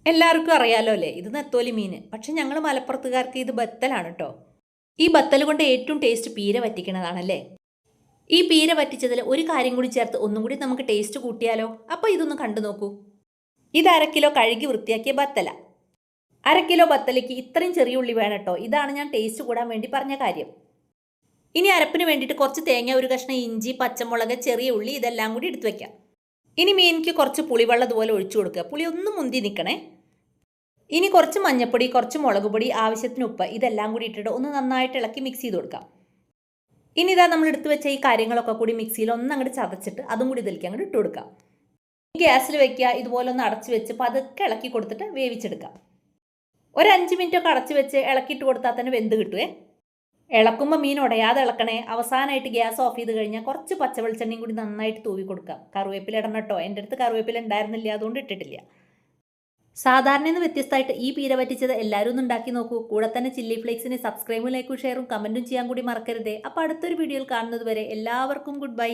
എല്ലാവർക്കും അറിയാലോ അല്ലേ, ഇത് നെത്തോലി മീൻ. പക്ഷെ ഞങ്ങൾ മലപ്പുറത്തുകാർക്ക് ഇത് ബത്തലാണ് കേട്ടോ. ഈ ബത്തൽ കൊണ്ട് ഏറ്റവും ടേസ്റ്റ് പീര വറ്റിക്കണതാണല്ലേ. ഈ പീര വറ്റിച്ചതിൽ ഒരു കാര്യം കൂടി ചേർത്ത് ഒന്നും കൂടി നമുക്ക് ടേസ്റ്റ് കൂട്ടിയാലോ. അപ്പോൾ ഇതൊന്ന് കണ്ടു നോക്കൂ. ഇത് 1/2 കിലോ കഴുകി വൃത്തിയാക്കിയ ബത്തല. 1/2 കിലോ ബത്തലയ്ക്ക് ഇത്രയും ചെറിയ ഉള്ളി വേണം കേട്ടോ. ഇതാണ് ഞാൻ ടേസ്റ്റ് കൂടാൻ വേണ്ടി പറഞ്ഞ കാര്യം. ഇനി അരപ്പിന് വേണ്ടിയിട്ട് കുറച്ച് തേങ്ങ, ഒരു കഷ്ണം ഇഞ്ചി, പച്ചമുളക്, ചെറിയ ഉള്ളി ഇതെല്ലാം കൂടി എടുത്തു വെക്കാം. ഇനി മീനിക്ക് കുറച്ച് പുളിവെള്ളം ഇതുപോലെ ഒഴിച്ചു കൊടുക്കുക. പുളി ഒന്നും മുന്തി നിൽക്കണേ. ഇനി കുറച്ച് മഞ്ഞൾപ്പൊടി, കുറച്ച് മുളക് പൊടി, ആവശ്യത്തിന് ഉപ്പ് ഇതെല്ലാം കൂടി ഇട്ടിട്ട് ഒന്ന് നന്നായിട്ട് ഇളക്കി മിക്സ് ചെയ്ത് കൊടുക്കാം. ഇനി ഇതാ നമ്മൾ എടുത്തു വെച്ച ഈ കാര്യങ്ങളൊക്കെ കൂടി മിക്സിയിൽ ഒന്ന് അങ്ങോട്ട് ചതച്ചിട്ട് അതും കൂടി ഇതിലേക്ക് അങ്ങോട്ട് ഇട്ട് കൊടുക്കാം. ഗ്യാസിൽ വെക്കുക. ഇതുപോലെ ഒന്ന് അടച്ചു വെച്ച് പതുക്കെ ഇളക്കി കൊടുത്തിട്ട് വേവിച്ചെടുക്കാം. ഒരു 5 മിനിറ്റൊക്കെ അടച്ചു വെച്ച് ഇളക്കിയിട്ട് കൊടുത്താൽ തന്നെ വെന്ത് കിട്ടുവേ. ഇളക്കുമ്പോൾ മീൻ ഉടയാതെ ഇളക്കണേ. അവസാനമായിട്ട് ഗ്യാസ് ഓഫ് ചെയ്ത് കഴിഞ്ഞാൽ കുറച്ച് പച്ചവെളിച്ചെണ്ണയും കൂടി നന്നായിട്ട് തൂവി കൊടുക്കാം. കറിവേപ്പില ഇടണം കേട്ടോ. എൻ്റെ അടുത്ത് കറിവേപ്പില ഉണ്ടായിരുന്നില്ല, അതുകൊണ്ട് ഇട്ടിട്ടില്ല. സാധാരണ വ്യത്യസ്തമായിട്ട് ഈ പീര പറ്റിച്ചത് എല്ലാവരും ഒന്ന് ഉണ്ടാക്കി നോക്കൂ. കൂടെ തന്നെ ചില്ലി ഫ്ലേക്സിന് സബ്സ്ക്രൈബും ലൈക്കും ഷെയറും കമൻറ്റും ചെയ്യാൻ കൂടി മറക്കരുതേ. അപ്പോൾ അടുത്തൊരു വീഡിയോയിൽ കാണുന്നത് വരെ എല്ലാവർക്കും ഗുഡ് ബൈ.